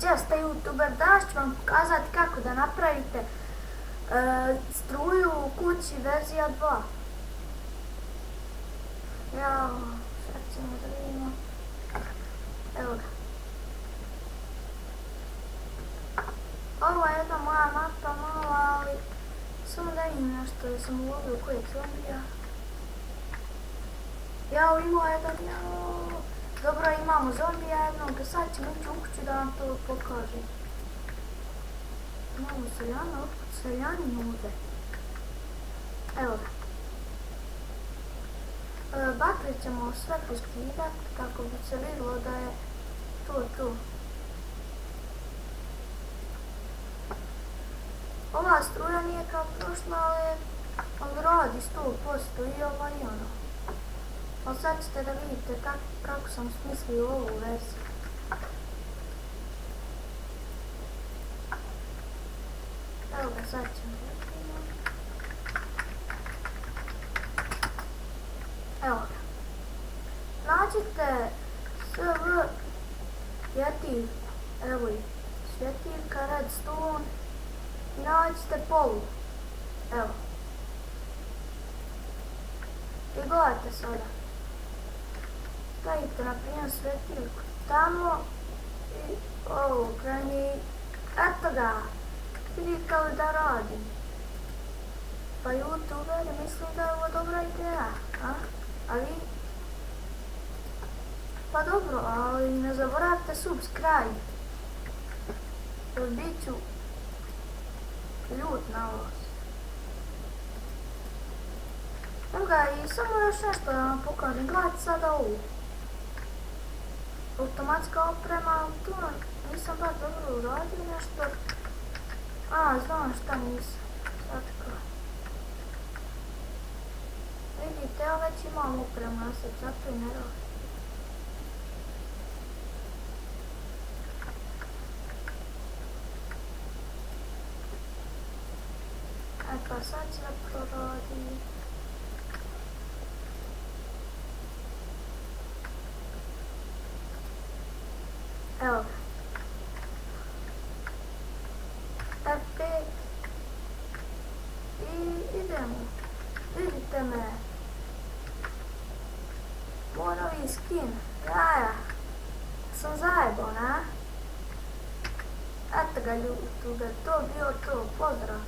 Jeste YouTuber, danas ću vam pokazati kako da napravite struju u kući verzija 2. Jao, sad ćemo da vidimo. Evo ga. Ovo je jedna moja mapa mala, ali samo da vidim nešto, da sam ulovio kojeg zombija. Jao, imao jedan, jao. Dobro, imamo zombija jednog, sad ćemo ići u kuću da vam to pokažem. Imamo seljana, otkud seljani nude. Evo ga. Bakre ćemo sve poskidati kako bi se vidjelo da je to tu. Ova struja nije kao prošla, ali radi 100% i ova i ono. Ali sad ćete da vidite kako sam smislio ovu verziju. Evo ga, sad ćemo vidjeti. Evo ga. Nađite SV svjetiljku, evo je, svjetiljka redstone i nađite polu, evo. I gledajte sada. Stavite na primjer svjetiljku tamo i ovo kreni, eto ga, vidite li da radim. Pa YouTuberi misli da je ovo dobra ideja, a vi? Pa dobro, ali ne zaboravite subscribe, jer bit ću ljut na vas. Evo ga, i samo još nešto da vam pokažem, gledajte sada ovu. Automatska oprema, tu nisam baš dobro uradio nešto. Znam šta nisam, sačekaj. Vidite, ja već imam opremu, ja se zato i ne radim. Pa sad će da proradi. Evo ga. F5. I idemo. Vidite me. Moj novi skin. Jaja. Sam zajeban, a? Eto ga, YouTube, to bio to. Pozdrav.